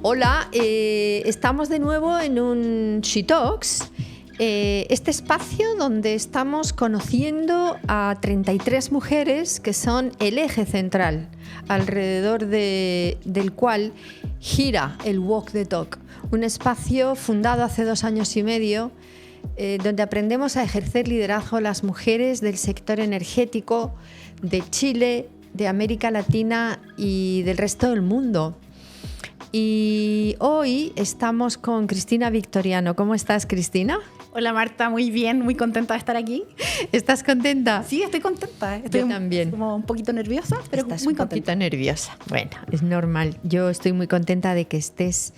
Hola, estamos de nuevo en un She Talks, este espacio donde estamos conociendo a 33 mujeres que son el eje central alrededor del cual gira el Walk the Talk, un espacio fundado hace 2 años y medio donde aprendemos a ejercer liderazgo las mujeres del sector energético de Chile, de América Latina y del resto del mundo. Y hoy estamos con Cristina Victoriano. ¿Cómo estás, Cristina? Hola, Marta, muy bien, muy contenta de estar aquí. ¿Estás contenta? Sí, estoy contenta. Yo también. Como un poquito nerviosa, pero Estás muy un contenta. poquito nerviosa. Bueno, es normal. Yo estoy muy contenta de que estés.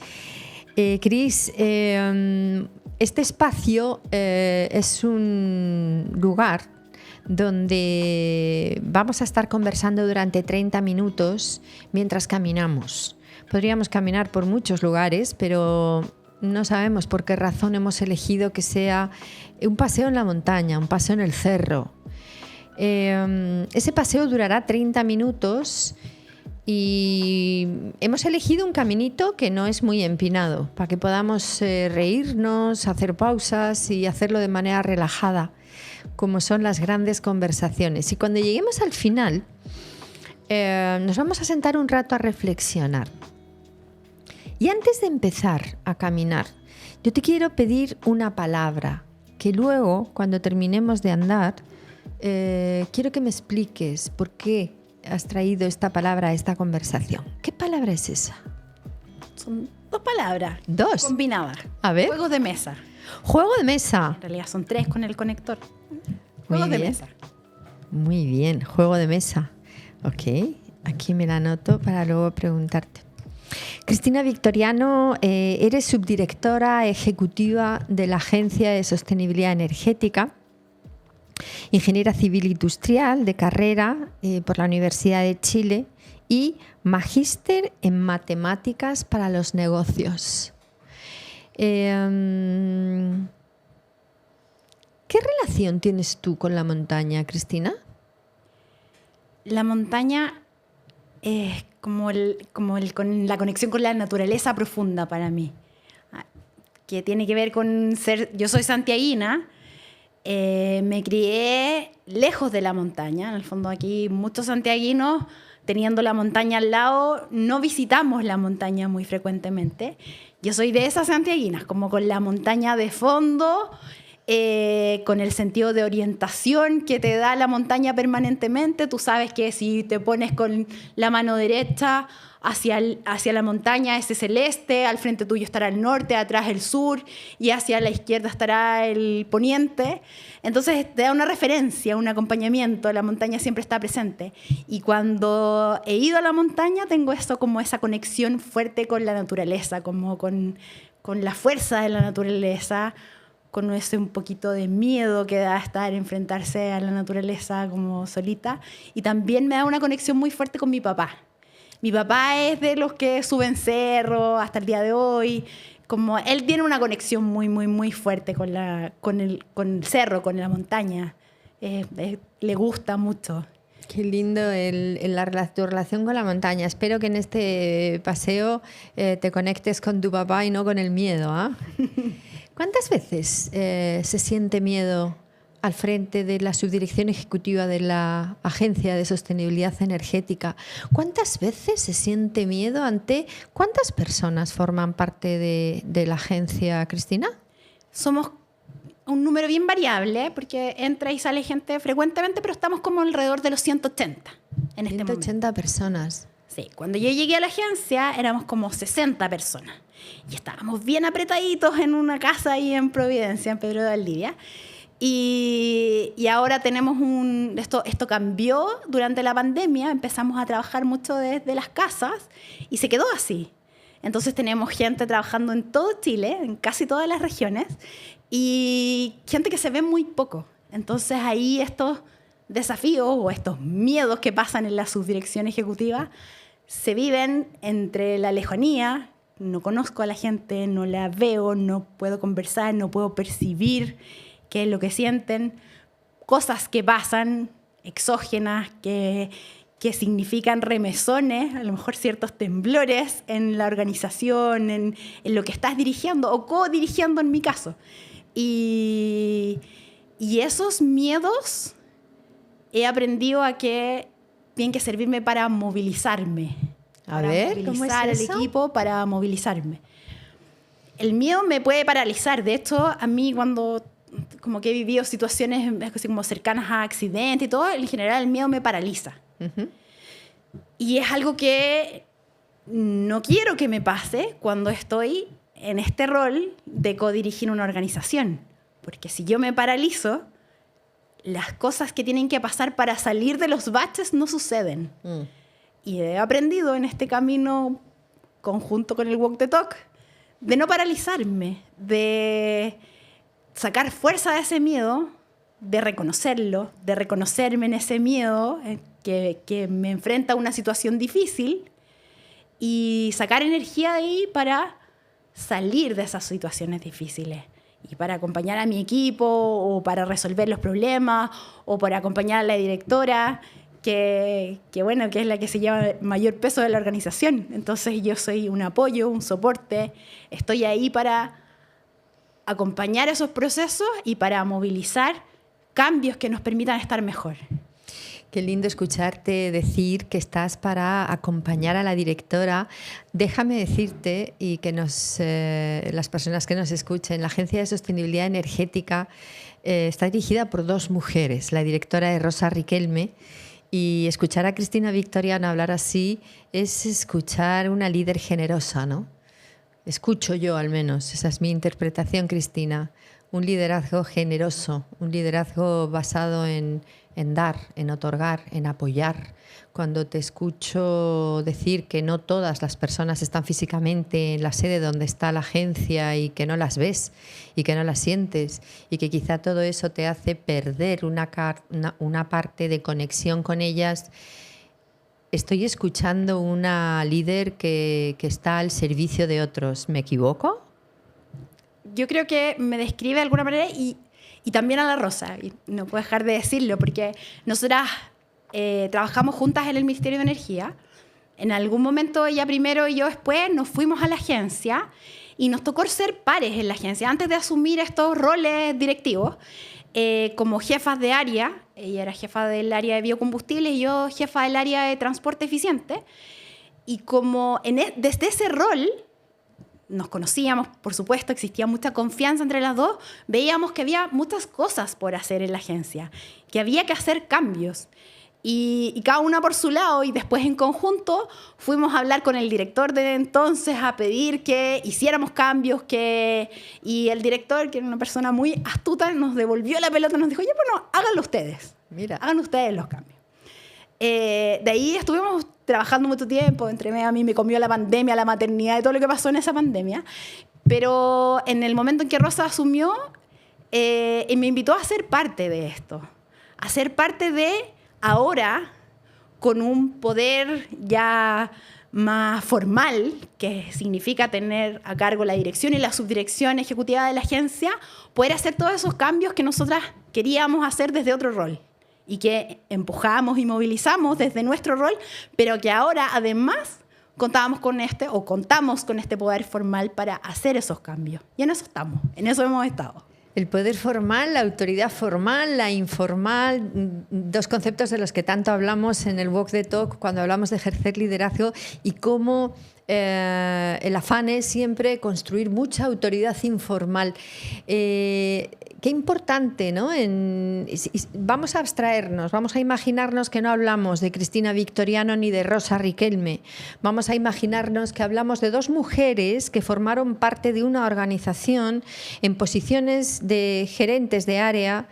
Cris, este espacio es un lugar donde vamos a estar conversando durante 30 minutos mientras caminamos. Podríamos caminar por muchos lugares, pero no sabemos por qué razón hemos elegido que sea un paseo en la montaña, un paseo en el cerro. Ese paseo durará 30 minutos y hemos elegido un caminito que no es muy empinado, para que podamos reírnos, hacer pausas y hacerlo de manera relajada, como son las grandes conversaciones. Y cuando lleguemos al final, nos vamos a sentar un rato a reflexionar. Y antes de empezar a caminar, yo te quiero pedir una palabra que luego, cuando terminemos de andar, quiero que me expliques por qué has traído esta palabra a esta conversación. ¿Qué palabra es esa? Son 2 palabras. 2. Combinadas. A ver. Juegos de mesa. Juego de mesa. En realidad son 3 con el conector. Muy Juegos de bien. mesa. Muy bien, juego de mesa. Ok, aquí me la anoto para luego preguntarte. Cristina Victoriano, eres subdirectora ejecutiva de la Agencia de Sostenibilidad Energética, ingeniera civil industrial de carrera por la Universidad de Chile y magíster en matemáticas para los negocios. ¿Qué relación tienes tú con la montaña, Cristina? La montaña es como la conexión con la naturaleza profunda para mí, que tiene que ver con ser. Yo soy santiaguina, me crié lejos de la montaña. En el fondo, aquí muchos santiaguinos, teniendo la montaña al lado, no visitamos la montaña muy frecuentemente. Yo soy de esas santiaguinas, como con la montaña de fondo, con el sentido de orientación que te da la montaña permanentemente. Tú sabes que si te pones con la mano derecha hacia la montaña, ese es el este, al frente tuyo estará el norte, atrás el sur, y hacia la izquierda estará el poniente. Entonces te da una referencia, un acompañamiento. La montaña siempre está presente. Y cuando he ido a la montaña tengo eso, como esa conexión fuerte con la naturaleza, como con la fuerza de la naturaleza, con ese un poquito de miedo que da enfrentarse a la naturaleza como solita. Y también me da una conexión muy fuerte con mi papá. Mi papá es de los que suben cerro hasta el día de hoy. Como él tiene una conexión muy, muy, muy fuerte con el cerro, con la montaña. Le gusta mucho. Qué lindo tu relación con la montaña. Espero que en este paseo te conectes con tu papá y no con el miedo, ¿eh? ¿Cuántas veces se siente miedo al frente de la subdirección ejecutiva de la Agencia de Sostenibilidad Energética? ¿Cuántas veces se siente miedo ante cuántas personas forman parte de la agencia, Cristina? Somos un número bien variable, porque entra y sale gente frecuentemente, pero estamos como alrededor de los 180 en este momento. 180 personas. Sí, cuando yo llegué a la agencia éramos como 60 personas y estábamos bien apretaditos en una casa ahí en Providencia, en Pedro de Valdivia. Y ahora tenemos esto cambió durante la pandemia, empezamos a trabajar mucho desde las casas y se quedó así. Entonces tenemos gente trabajando en todo Chile, en casi todas las regiones, y gente que se ve muy poco. Entonces ahí estos desafíos o estos miedos que pasan en la subdirección ejecutiva se viven entre la lejanía. No conozco a la gente, no la veo, no puedo conversar, no puedo percibir qué es lo que sienten, cosas que pasan exógenas que que significan remesones, a lo mejor ciertos temblores en la organización, en lo que estás dirigiendo o co-dirigiendo en mi caso. Y esos miedos he aprendido a que tienen que servirme para movilizarme. A ver, ¿cómo es el eso? equipo, para movilizarme. El miedo me puede paralizar. De hecho, a mí cuando como que he vivido situaciones así como cercanas a accidentes y todo, en general el miedo me paraliza. Uh-huh. Y es algo que no quiero que me pase cuando estoy en este rol de codirigir una organización. Porque si yo me paralizo, las cosas que tienen que pasar para salir de los baches no suceden. Y he aprendido en este camino conjunto con el Walk the Talk de no paralizarme, de sacar fuerza de ese miedo, de reconocerlo, de reconocerme en ese miedo que me enfrenta a una situación difícil y sacar energía de ahí para salir de esas situaciones difíciles y para acompañar a mi equipo o para resolver los problemas o para acompañar a la directora que es la que se lleva el mayor peso de la organización. Entonces yo soy un apoyo, un soporte, estoy ahí para acompañar esos procesos y para movilizar cambios que nos permitan estar mejor. Qué lindo escucharte decir que estás para acompañar a la directora. Déjame decirte, y que las personas que nos escuchen, la Agencia de Sostenibilidad Energética está dirigida por 2 mujeres. La directora es Rosa Riquelme, y escuchar a Cristina Victoriano hablar así es escuchar una líder generosa, ¿no? Escucho yo, al menos, esa es mi interpretación, Cristina. Un liderazgo generoso, un liderazgo basado en dar, en otorgar, en apoyar. Cuando te escucho decir que no todas las personas están físicamente en la sede donde está la agencia y que no las ves y que no las sientes y que quizá todo eso te hace perder una parte de conexión con ellas, estoy escuchando una líder que está al servicio de otros. ¿Me equivoco? Yo creo que me describe de alguna manera y también a la Rosa, y no puedo dejar de decirlo, porque nosotras trabajamos juntas en el Ministerio de Energía. En algún momento ella primero y yo después nos fuimos a la agencia y nos tocó ser pares en la agencia antes de asumir estos roles directivos como jefas de área. Ella era jefa del área de biocombustibles y yo jefa del área de transporte eficiente. Y como desde ese rol nos conocíamos, por supuesto, existía mucha confianza entre las dos, veíamos que había muchas cosas por hacer en la agencia, que había que hacer cambios. Y cada una por su lado, y después en conjunto fuimos a hablar con el director de entonces a pedir que hiciéramos cambios, y el director, que era una persona muy astuta, nos devolvió la pelota y nos dijo, oye, bueno, háganlo ustedes. Mira. Hagan ustedes los cambios. De ahí estuvimos trabajando mucho tiempo, a mí me comió la pandemia, la maternidad y todo lo que pasó en esa pandemia, pero en el momento en que Rosa asumió, me invitó a ser parte de esto, a ser parte de ahora, con un poder ya más formal, que significa tener a cargo la dirección y la subdirección ejecutiva de la agencia, poder hacer todos esos cambios que nosotras queríamos hacer desde otro rol y que empujamos y movilizamos desde nuestro rol, pero que ahora además contamos con este poder formal para hacer esos cambios. Y en eso estamos, en eso hemos estado. El poder formal, la autoridad formal, la informal, 2 conceptos de los que tanto hablamos en el Walk the Talk cuando hablamos de ejercer liderazgo, y cómo el afán es siempre construir mucha autoridad informal. Qué importante, ¿no? Vamos a abstraernos, vamos a imaginarnos que no hablamos de Cristina Victoriano ni de Rosa Riquelme. Vamos a imaginarnos que hablamos de 2 mujeres que formaron parte de una organización en posiciones de gerentes de área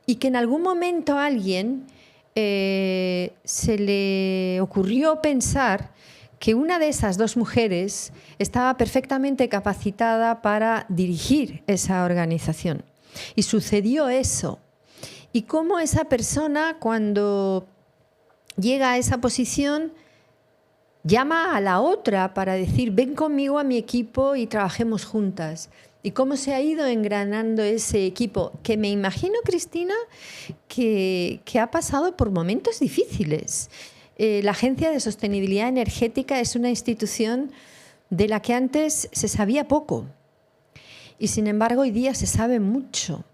y que en algún momento a alguien se le ocurrió pensar que una de esas 2 mujeres estaba perfectamente capacitada para dirigir esa organización. Y sucedió eso. Y cómo esa persona, cuando llega a esa posición, llama a la otra para decir, ven conmigo a mi equipo y trabajemos juntas. Y cómo se ha ido engranando ese equipo, que me imagino, Cristina, que ha pasado por momentos difíciles. La Agencia de Sostenibilidad Energética es una institución de la que antes se sabía poco y sin embargo hoy día se sabe mucho.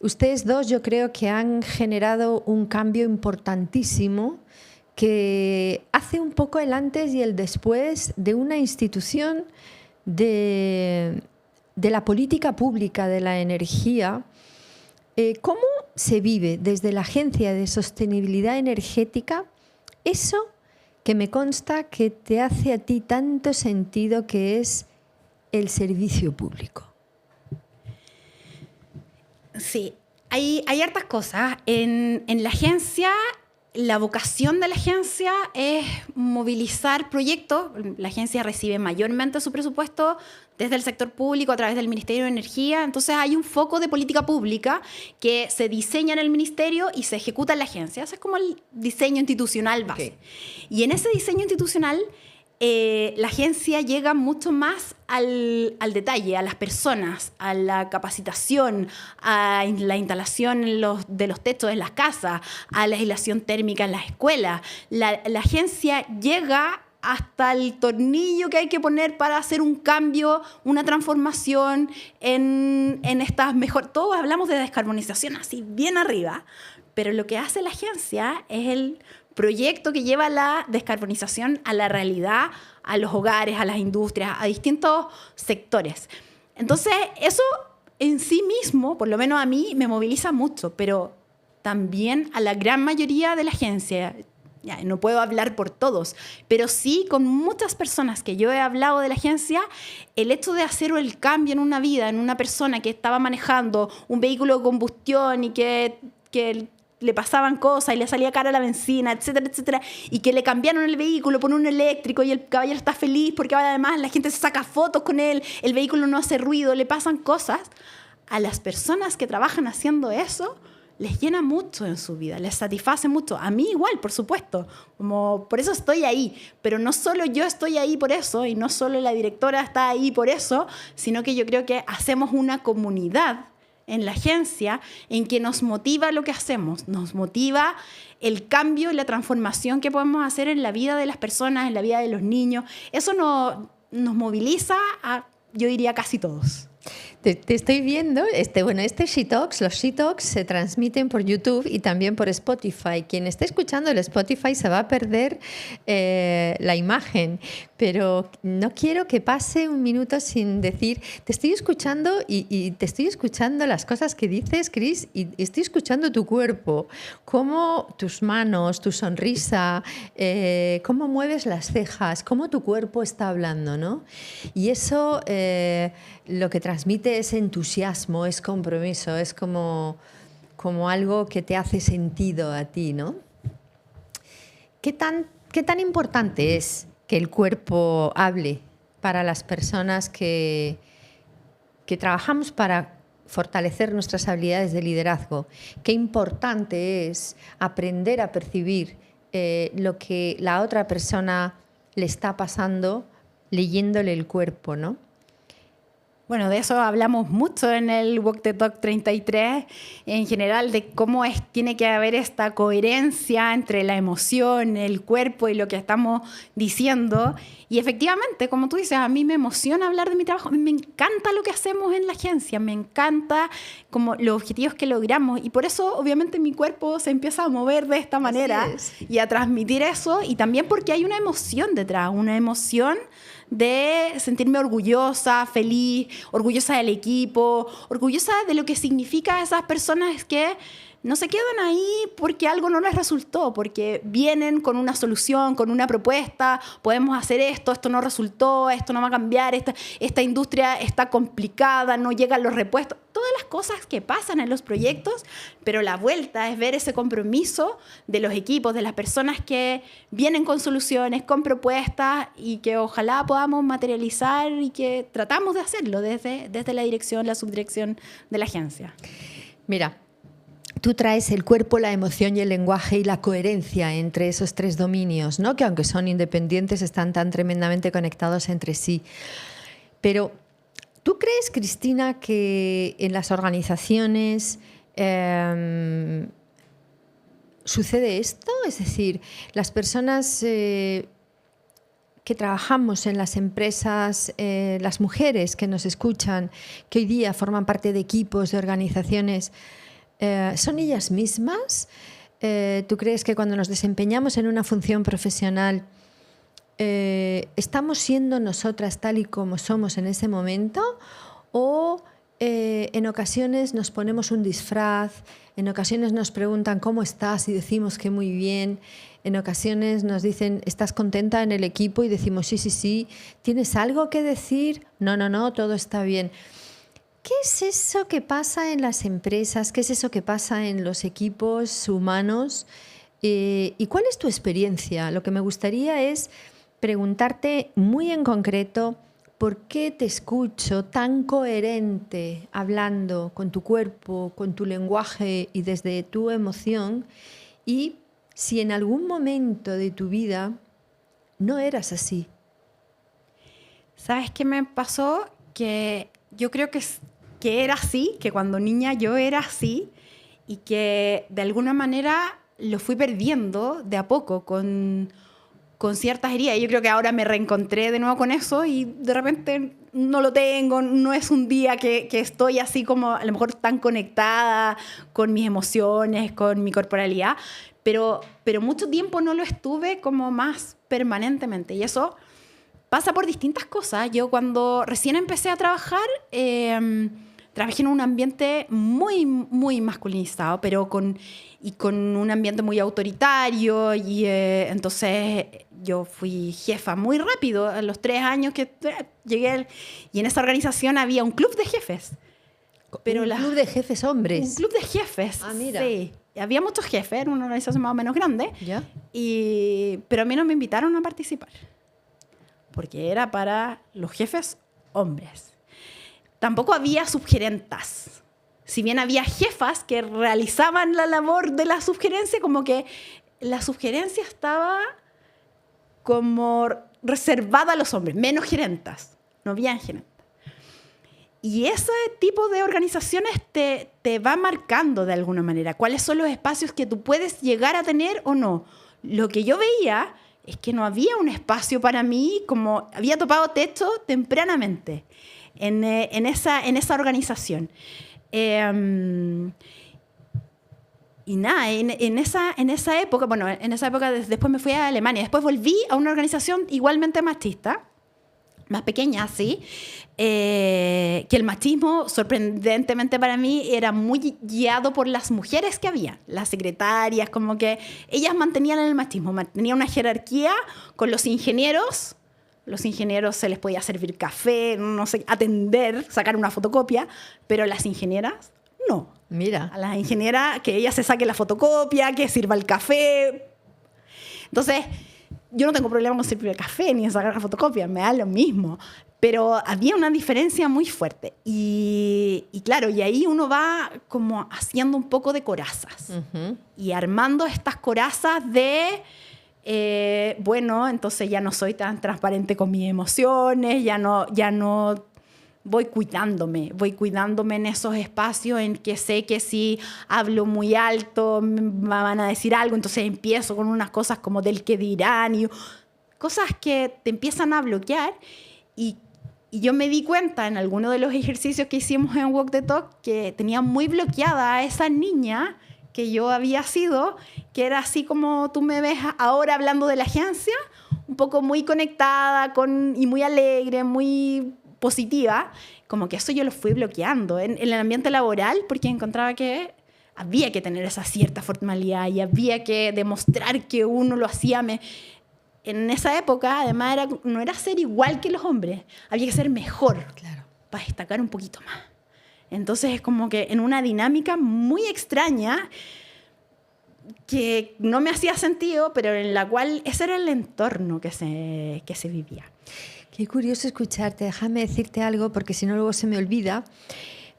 Ustedes dos yo creo que han generado un cambio importantísimo que hace un poco el antes y el después de una institución de la política pública de la energía. ¿Cómo se vive desde la Agencia de Sostenibilidad Energética eso que me consta que te hace a ti tanto sentido, que es el servicio público? Sí, hay hartas cosas. En la agencia, la vocación de la agencia es movilizar proyectos. La agencia recibe mayormente su presupuesto desde el sector público a través del Ministerio de Energía. Entonces hay un foco de política pública que se diseña en el Ministerio y se ejecuta en la agencia. Ese es como el diseño institucional base. Okay. Y en ese diseño institucional la agencia llega mucho más al detalle, a las personas, a la capacitación, a la instalación de los techos en las casas, a la aislación térmica en las escuelas. La agencia llega hasta el tornillo que hay que poner para hacer un cambio, una transformación en estas mejor. Todos hablamos de descarbonización así bien arriba, pero lo que hace la agencia es el proyecto que lleva la descarbonización a la realidad, a los hogares, a las industrias, a distintos sectores. Entonces, eso en sí mismo, por lo menos a mí, me moviliza mucho, pero también a la gran mayoría de la agencia. Ya, no puedo hablar por todos, pero sí con muchas personas que yo he hablado de la agencia, el hecho de hacer el cambio en una vida, en una persona que estaba manejando un vehículo de combustión y que le pasaban cosas y le salía cara la benzina, etcétera, etcétera, y que le cambiaron el vehículo por un eléctrico y el caballero está feliz porque además la gente se saca fotos con él, el vehículo no hace ruido, le pasan cosas. A las personas que trabajan haciendo eso, les llena mucho en su vida, les satisface mucho. A mí igual, por supuesto, como por eso estoy ahí, pero no solo yo estoy ahí por eso y no solo la directora está ahí por eso, sino que yo creo que hacemos una comunidad en la agencia en que nos motiva lo que hacemos, nos motiva el cambio y la transformación que podemos hacer en la vida de las personas, en la vida de los niños. Eso nos moviliza a, yo diría, casi todos. Te estoy viendo, los She Talks se transmiten por YouTube y también por Spotify. Quien esté escuchando el Spotify se va a perder la imagen, pero no quiero que pase un minuto sin decir, te estoy escuchando y te estoy escuchando las cosas que dices, Cris, y estoy escuchando tu cuerpo, cómo tus manos, tu sonrisa, cómo mueves las cejas, cómo tu cuerpo está hablando, ¿no? Y eso lo que transmite es entusiasmo, es compromiso, es como algo que te hace sentido a ti, ¿no? ¿Qué tan importante es que el cuerpo hable para las personas que trabajamos para fortalecer nuestras habilidades de liderazgo? Qué importante es aprender a percibir lo que la otra persona le está pasando leyéndole el cuerpo, ¿no? Bueno, de eso hablamos mucho en el Walk the Talk 33, en general, de cómo tiene que haber esta coherencia entre la emoción, el cuerpo y lo que estamos diciendo. Y efectivamente, como tú dices, a mí me emociona hablar de mi trabajo. A mí me encanta lo que hacemos en la agencia, me encanta como los objetivos que logramos. Y por eso, obviamente, mi cuerpo se empieza a mover de esta manera y a transmitir eso. Y también porque hay una emoción detrás, una emoción de sentirme orgullosa, feliz, orgullosa del equipo, orgullosa de lo que significa esas personas que no se quedan ahí porque algo no les resultó, porque vienen con una solución, con una propuesta, podemos hacer esto, esto no resultó, esto no va a cambiar, esta industria está complicada, no llegan los repuestos, todas las cosas que pasan en los proyectos, pero la vuelta es ver ese compromiso de los equipos, de las personas que vienen con soluciones, con propuestas y que ojalá podamos materializar y que tratamos de hacerlo desde la dirección, la subdirección de la agencia. Mira, tú traes el cuerpo, la emoción y el lenguaje y la coherencia entre esos tres dominios, ¿no? Que aunque son independientes, están tan tremendamente conectados entre sí. Pero, ¿tú crees, Cristina, que en las organizaciones ¿sucede esto? Es decir, las personas que trabajamos en las empresas, las mujeres que nos escuchan, que hoy día forman parte de equipos, de organizaciones, ¿son ellas mismas? ¿Tú crees que cuando nos desempeñamos en una función profesional estamos siendo nosotras tal y como somos en ese momento? ¿O en ocasiones nos ponemos un disfraz, en ocasiones nos preguntan ¿cómo estás? Y decimos que muy bien, en ocasiones nos dicen ¿estás contenta en el equipo? Y decimos sí, sí, sí. ¿Tienes algo que decir? No, no, no, todo está bien. ¿Qué es eso que pasa en las empresas? ¿Qué es eso que pasa en los equipos humanos? ¿Y cuál es tu experiencia? Lo que me gustaría es preguntarte muy en concreto ¿por qué te escucho tan coherente hablando con tu cuerpo, con tu lenguaje y desde tu emoción? Y si en algún momento de tu vida no eras así. ¿Sabes qué me pasó? Que yo creo que era así, que cuando niña yo era así y que de alguna manera lo fui perdiendo de a poco con ciertas heridas. Y yo creo que ahora me reencontré de nuevo con eso y de repente no lo tengo, no es un día que estoy así como a lo mejor tan conectada con mis emociones, con mi corporalidad, pero mucho tiempo no lo estuve como más permanentemente. Y eso pasa por distintas cosas. Yo cuando recién empecé a trabajar, trabajé en un ambiente muy, muy masculinizado, pero con un ambiente muy autoritario y entonces yo fui jefa muy rápido. A los 3 años que llegué y en esa organización había un club de jefes. Pero ¿un club de jefes hombres? Un club de jefes, mira. Sí. Había muchos jefes, era una organización más o menos grande. ¿Ya? Pero a mí no me invitaron a participar porque era para los jefes hombres. Tampoco había subgerentas. Si bien había jefas que realizaban la labor de la subgerencia, como que la subgerencia estaba como reservada a los hombres, menos gerentas. No había gerentas. Y ese tipo de organizaciones te va marcando de alguna manera cuáles son los espacios que tú puedes llegar a tener o no. Lo que yo veía es que no había un espacio para mí, como había topado techo tempranamente en esa organización. Y nada, en esa época, después me fui a Alemania, después volví a una organización igualmente machista, más pequeña, sí, que el machismo, sorprendentemente para mí, era muy guiado por las mujeres que había, las secretarias, como que ellas mantenían el machismo, mantenían una jerarquía con los ingenieros. Los ingenieros se les podía servir café, no sé, atender, sacar una fotocopia, pero las ingenieras no. Mira. A la ingeniera que ella se saque la fotocopia, que sirva el café. Entonces, yo no tengo problema con servir el café ni en sacar la fotocopia, me da lo mismo. Pero había una diferencia muy fuerte. Y claro, y ahí uno va como haciendo un poco de corazas. Uh-huh. Y armando estas corazas de... entonces ya no soy tan transparente con mis emociones, ya no voy cuidándome en esos espacios en que sé que si hablo muy alto me van a decir algo, entonces empiezo con unas cosas como del que dirán y cosas que te empiezan a bloquear y yo me di cuenta en alguno de los ejercicios que hicimos en Walk the Talk que tenía muy bloqueada a esa niña que yo había sido, que era así como tú me ves ahora hablando de la agencia, un poco muy conectada y muy alegre, muy positiva, como que eso yo lo fui bloqueando en el ambiente laboral porque encontraba que había que tener esa cierta formalidad y había que demostrar que uno lo hacía. En esa época, además, no era ser igual que los hombres, había que ser mejor, claro, para destacar un poquito más. Entonces es como que en una dinámica muy extraña que no me hacía sentido, pero en la cual ese era el entorno que se vivía. Qué curioso escucharte. Déjame decirte algo porque si no luego se me olvida.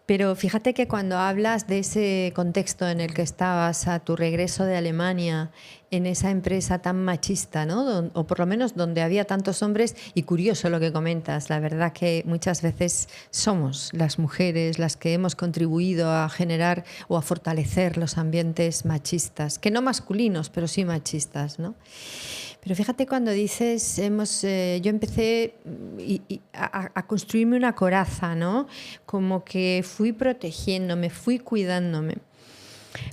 Pero fíjate que cuando hablas de ese contexto en el que estabas a tu regreso de Alemania, en esa empresa tan machista, ¿no? O por lo menos donde había tantos hombres, y curioso lo que comentas, la verdad que muchas veces somos las mujeres las que hemos contribuido a generar o a fortalecer los ambientes machistas, que no masculinos, pero sí machistas, ¿no? Pero fíjate cuando dices, yo empecé a construirme una coraza, ¿no? Como que fui protegiéndome, fui cuidándome.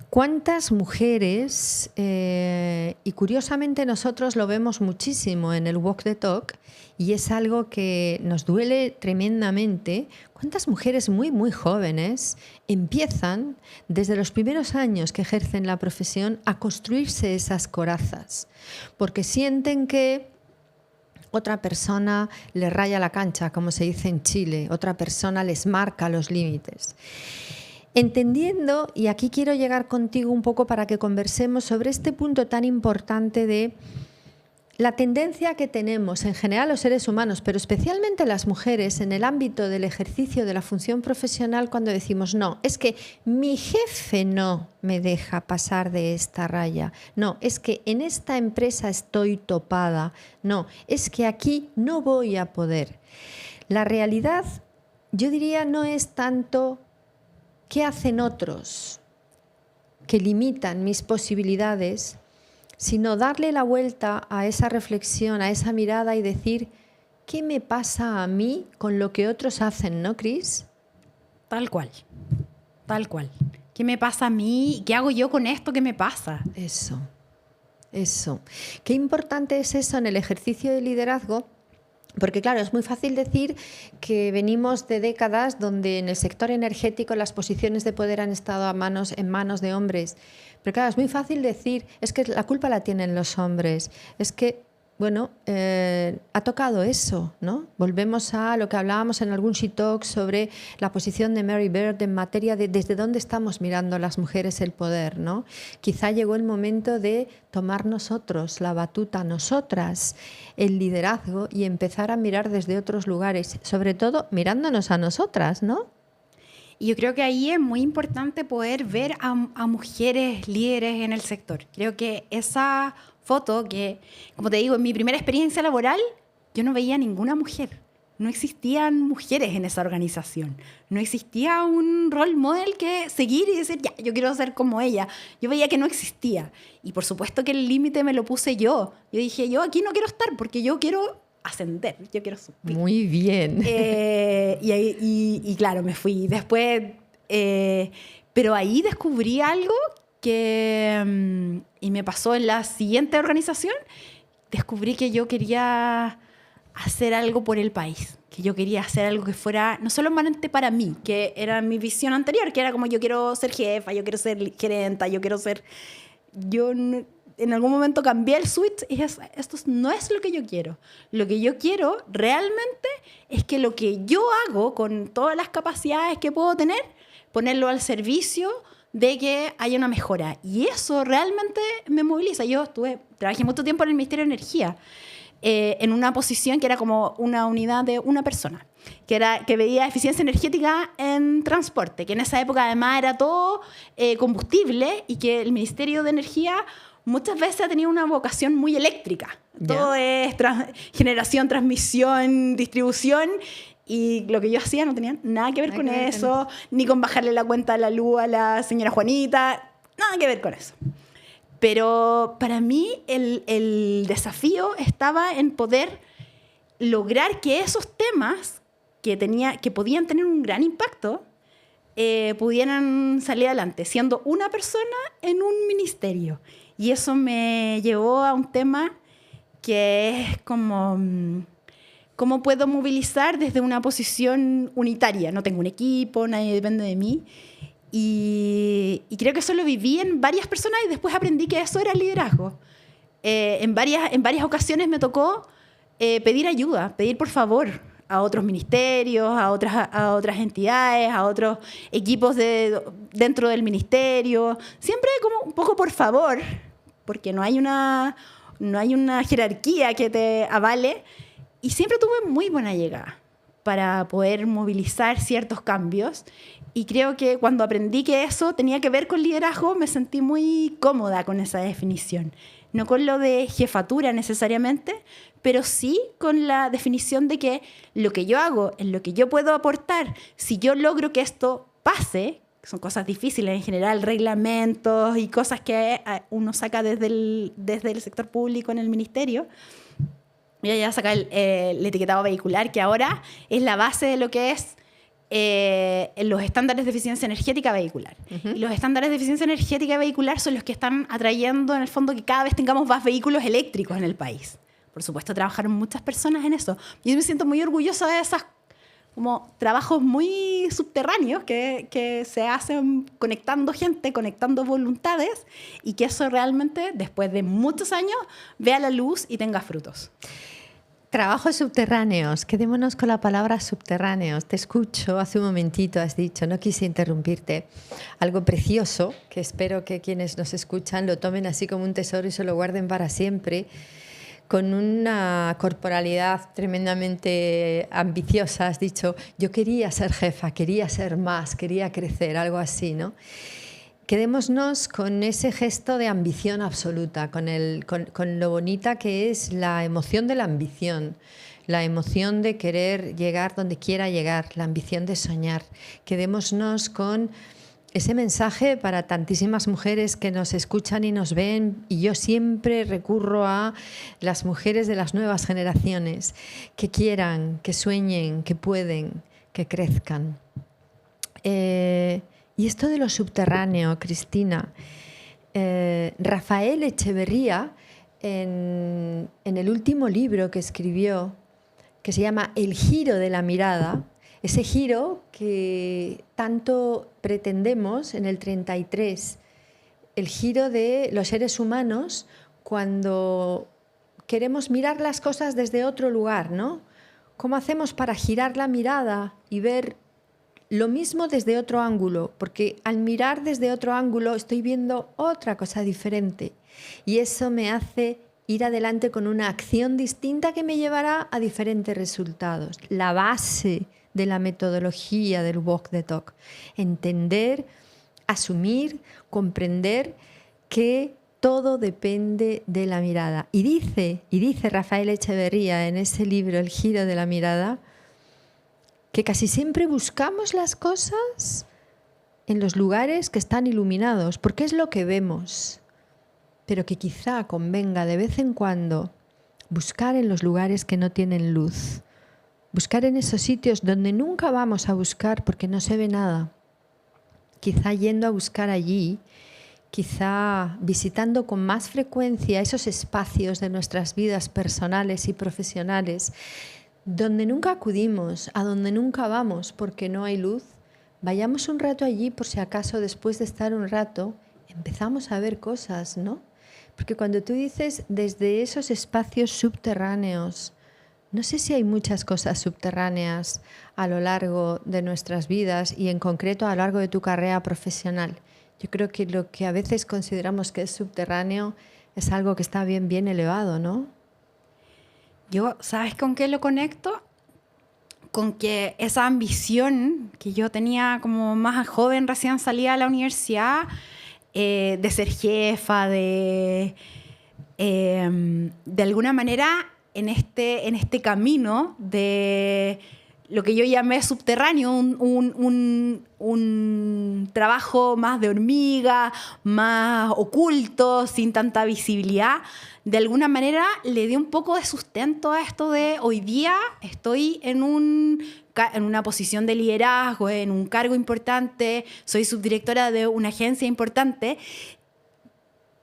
¿Cuántas mujeres, y curiosamente nosotros lo vemos muchísimo en el Walk the Talk, y es algo que nos duele tremendamente, cuántas mujeres muy, muy jóvenes empiezan desde los primeros años que ejercen la profesión a construirse esas corazas, porque sienten que otra persona les raya la cancha, como se dice en Chile, otra persona les marca los límites. Entendiendo, y aquí quiero llegar contigo un poco para que conversemos sobre este punto tan importante de la tendencia que tenemos en general los seres humanos, pero especialmente las mujeres, en el ámbito del ejercicio de la función profesional, cuando decimos, no, es que mi jefe no me deja pasar de esta raya, no, es que en esta empresa estoy topada, no, es que aquí no voy a poder. La realidad, yo diría, no es tanto qué hacen otros que limitan mis posibilidades, sino darle la vuelta a esa reflexión, a esa mirada y decir, ¿qué me pasa a mí con lo que otros hacen, no, Cris? Tal cual, tal cual. ¿Qué me pasa a mí? ¿Qué hago yo con esto que me pasa? Eso. Qué importante es eso en el ejercicio de liderazgo. Porque claro, es muy fácil decir que venimos de décadas donde en el sector energético las posiciones de poder han estado en manos de hombres. Pero claro, es muy fácil decir, es que la culpa la tienen los hombres, es que, bueno, ha tocado eso, ¿no? Volvemos a lo que hablábamos en algún She Talk sobre la posición de Mary Bird en materia de desde dónde estamos mirando las mujeres el poder, ¿no? Quizá llegó el momento de tomar nosotros la batuta, nosotras, el liderazgo y empezar a mirar desde otros lugares, sobre todo mirándonos a nosotras, ¿no? Y yo creo que ahí es muy importante poder ver a mujeres líderes en el sector. Creo que esa foto que, como te digo, en mi primera experiencia laboral, yo no veía ninguna mujer. No existían mujeres en esa organización. No existía un role model que seguir y decir, ya, yo quiero ser como ella. Yo veía que no existía. Y por supuesto que el límite me lo puse yo. Yo dije, yo aquí no quiero estar porque yo quiero ascender, yo quiero subir. Muy bien. Y claro, me fui. Después, pero ahí descubrí algo que, y me pasó en la siguiente organización, descubrí que yo quería hacer algo por el país, que yo quería hacer algo que fuera no solamente para mí, que era mi visión anterior, que era como yo quiero ser jefa, yo quiero ser gerenta, yo quiero ser... En algún momento cambié el switch y dije, esto no es lo que yo quiero. Lo que yo quiero realmente es que lo que yo hago con todas las capacidades que puedo tener, ponerlo al servicio de que haya una mejora. Y eso realmente me moviliza. Trabajé mucho tiempo en el Ministerio de Energía, en una posición que era como una unidad de una persona, que veía eficiencia energética en transporte, que en esa época además era todo combustible y que el Ministerio de Energía muchas veces ha tenido una vocación muy eléctrica. Todo es generación, transmisión, distribución. Y lo que yo hacía no tenía nada que ver con eso, ni con bajarle la cuenta de la luz a la señora Juanita, nada que ver con eso. Pero para mí el desafío estaba en poder lograr que esos temas que podían tener un gran impacto pudieran salir adelante, siendo una persona en un ministerio. Y eso me llevó a un tema que es como cómo puedo movilizar desde una posición unitaria. No tengo un equipo, nadie depende de mí. Y creo que eso lo viví en varias personas y después aprendí que eso era liderazgo. En varias ocasiones me tocó pedir ayuda, pedir por favor a otros ministerios, a otras entidades, a otros equipos dentro del ministerio. Siempre como un poco por favor, porque no hay una jerarquía que te avale. Y siempre tuve muy buena llegada. para poder movilizar ciertos cambios. Y creo que cuando aprendí que eso tenía que ver con liderazgo, me sentí muy cómoda con esa definición. No con lo de jefatura necesariamente, pero sí con la definición de que lo que yo hago, en lo que yo puedo aportar, si yo logro que esto pase, que son cosas difíciles en general, reglamentos y cosas que uno saca desde el sector público en el ministerio. Mira, ya saca el etiquetado vehicular, que ahora es la base de lo que es los estándares de eficiencia energética vehicular. Y los estándares de eficiencia energética vehicular son los que están atrayendo, en el fondo, que cada vez tengamos más vehículos eléctricos en el país. Por supuesto, trabajaron muchas personas en eso. Y yo me siento muy orgullosa de esos como trabajos muy subterráneos que se hacen conectando gente, conectando voluntades, y que eso realmente, después de muchos años, vea la luz y tenga frutos. Trabajos subterráneos, quedémonos con la palabra subterráneos. Te escucho, hace un momentito has dicho, no quise interrumpirte, algo precioso, que espero que quienes nos escuchan lo tomen así como un tesoro y se lo guarden para siempre, con una corporalidad tremendamente ambiciosa. Has dicho, yo quería ser jefa, quería ser más, quería crecer, algo así, ¿no? Quedémonos con ese gesto de ambición absoluta, con lo bonita que es la emoción de la ambición, la emoción de querer llegar donde quiera llegar, la ambición de soñar. Quedémonos con ese mensaje para tantísimas mujeres que nos escuchan y nos ven, y yo siempre recurro a las mujeres de las nuevas generaciones, que quieran, que sueñen, que pueden, que crezcan. Y esto de lo subterráneo, Cristina, Rafael Echeverría, en el último libro que escribió, que se llama El giro de la mirada, ese giro que tanto pretendemos en el 33, el giro de los seres humanos cuando queremos mirar las cosas desde otro lugar, ¿no? ¿Cómo hacemos para girar la mirada y ver lo mismo desde otro ángulo? Porque al mirar desde otro ángulo estoy viendo otra cosa diferente, y eso me hace ir adelante con una acción distinta que me llevará a diferentes resultados. La base de la metodología del Walk the Talk: entender, asumir, comprender que todo depende de la mirada. Y dice Rafael Echeverría en ese libro, El giro de la mirada, que casi siempre buscamos las cosas en los lugares que están iluminados, porque es lo que vemos, pero que quizá convenga de vez en cuando buscar en los lugares que no tienen luz, buscar en esos sitios donde nunca vamos a buscar porque no se ve nada. Quizá yendo a buscar allí, quizá visitando con más frecuencia esos espacios de nuestras vidas personales y profesionales donde nunca acudimos, a donde nunca vamos porque no hay luz, vayamos un rato allí por si acaso después de estar un rato empezamos a ver cosas, ¿no? Porque cuando tú dices desde esos espacios subterráneos, no sé si hay muchas cosas subterráneas a lo largo de nuestras vidas y en concreto a lo largo de tu carrera profesional. Yo creo que lo que a veces consideramos que es subterráneo es algo que está bien elevado, ¿no? Yo, ¿sabes con qué lo conecto? Con que esa ambición que yo tenía como más joven, recién salida de la universidad, de ser jefa, de alguna manera en este camino de lo que yo llamé subterráneo, un trabajo más de hormiga, más oculto, sin tanta visibilidad, de alguna manera le di un poco de sustento a esto de hoy día estoy en una posición de liderazgo, en un cargo importante, soy subdirectora de una agencia importante,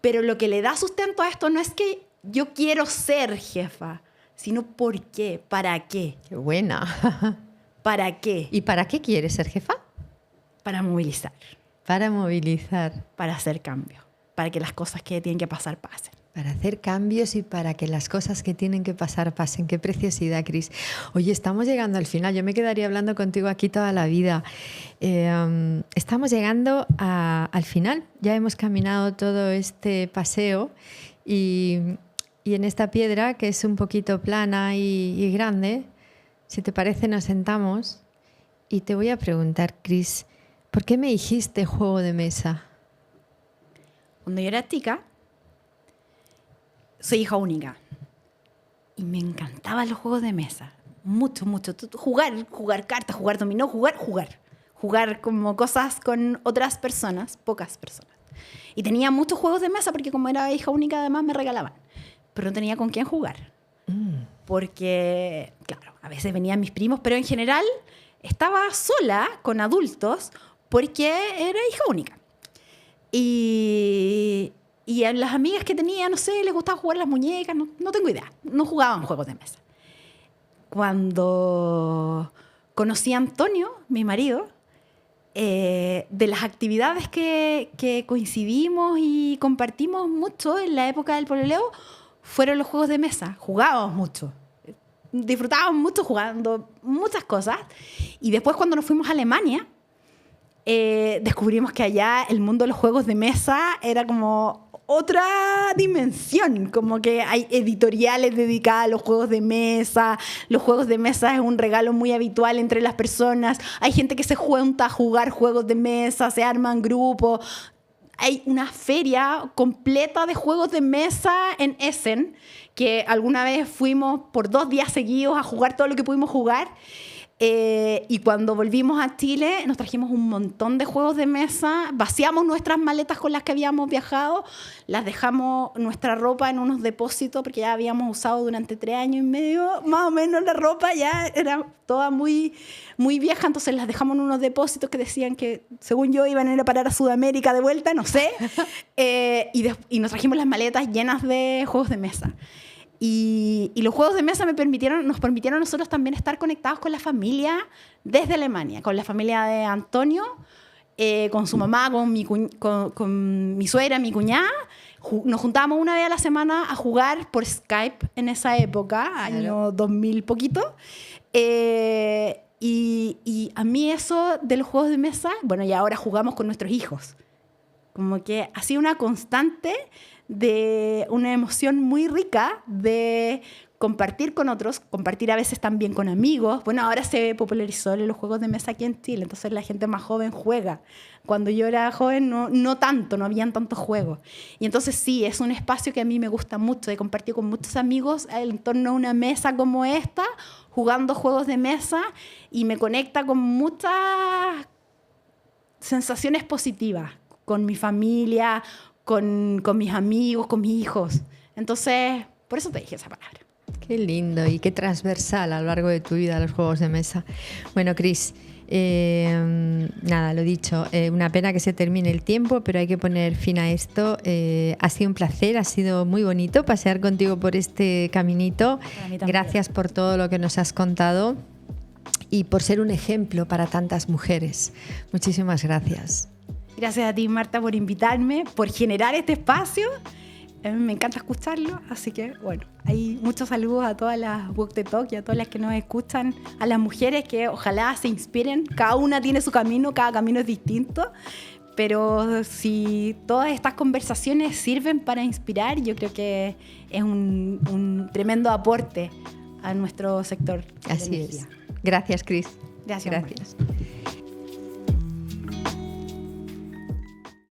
pero lo que le da sustento a esto no es que yo quiero ser jefa, sino ¿por qué? ¿Para qué? ¡Qué buena! ¿Para qué? ¿Y para qué quieres ser jefa? Para movilizar. Para movilizar. Para hacer cambio. Para que las cosas que tienen que pasar pasen. Para hacer cambios y para que las cosas que tienen que pasar pasen. Qué preciosidad, Cris. Oye, estamos llegando al final. Yo me quedaría hablando contigo aquí toda la vida. Estamos llegando al final. Ya hemos caminado todo este paseo y en esta piedra, que es un poquito plana y grande, Si te parece, nos sentamos y te voy a preguntar, Cris, ¿por qué me dijiste juego de mesa? Cuando yo era chica, soy hija única y me encantaban los juegos de mesa. Mucho. Jugar cartas, jugar dominó, jugar como cosas con otras personas, pocas personas. Y tenía muchos juegos de mesa porque como era hija única además me regalaban. Pero no tenía con quién jugar. Porque, claro, a veces venían mis primos, pero en general estaba sola con adultos porque era hija única. Y a las amigas que tenía, no sé, les gustaba jugar las muñecas, no tengo idea. No jugaban juegos de mesa. Cuando conocí a Antonio, mi marido, de las actividades que coincidimos y compartimos mucho en la época del pololeo fueron los juegos de mesa. Jugábamos mucho. Disfrutábamos mucho jugando muchas cosas. Y después cuando nos fuimos a Alemania, descubrimos que allá el mundo de los juegos de mesa era como otra dimensión, como que hay editoriales dedicadas a los juegos de mesa. Los juegos de mesa es un regalo muy habitual entre las personas. Hay gente que se junta a jugar juegos de mesa, se arman grupos. Hay una feria completa de juegos de mesa en Essen, que alguna vez fuimos por 2 días seguidos a jugar todo lo que pudimos jugar. Y cuando volvimos a Chile nos trajimos un montón de juegos de mesa, vaciamos nuestras maletas con las que habíamos viajado, las dejamos nuestra ropa en unos depósitos porque ya habíamos usado durante 3 años y medio, más o menos la ropa ya era toda muy, muy vieja, entonces las dejamos en unos depósitos que decían que según yo iban a ir a parar a Sudamérica de vuelta, no sé, y nos trajimos las maletas llenas de juegos de mesa. Y los juegos de mesa nos permitieron a nosotros también estar conectados con la familia desde Alemania, con la familia de Antonio, con su mamá, con mi suegra, mi cuñada. Nos juntábamos una vez a la semana a jugar por Skype en esa época, año 2000 poquito. Y a mí eso de los juegos de mesa, bueno, y ahora jugamos con nuestros hijos. Como que ha sido una constante de una emoción muy rica de compartir con otros, compartir a veces también con amigos. Bueno, ahora se popularizó los juegos de mesa aquí en Chile, entonces la gente más joven juega. Cuando yo era joven no tanto, no habían tantos juegos. Y entonces sí, es un espacio que a mí me gusta mucho, de compartir con muchos amigos en torno a una mesa como esta, jugando juegos de mesa, y me conecta con muchas sensaciones positivas, con mi familia, con mis amigos, con mis hijos. Entonces, por eso te dije esa palabra. Qué lindo y qué transversal a lo largo de tu vida los juegos de mesa. Bueno, Cris, nada, lo dicho, una pena que se termine el tiempo, pero hay que poner fin a esto. Ha sido un placer, ha sido muy bonito pasear contigo por este caminito. Gracias por todo lo que nos has contado y por ser un ejemplo para tantas mujeres. Muchísimas gracias. Gracias a ti, Marta, por invitarme, por generar este espacio. Me encanta escucharlo, así que, bueno, hay muchos saludos a todas las Walk the Talk y a todas las que nos escuchan, a las mujeres que ojalá se inspiren. Cada una tiene su camino, cada camino es distinto, pero si todas estas conversaciones sirven para inspirar, yo creo que es un tremendo aporte a nuestro sector. Así es. Gracias, Cris. Gracias.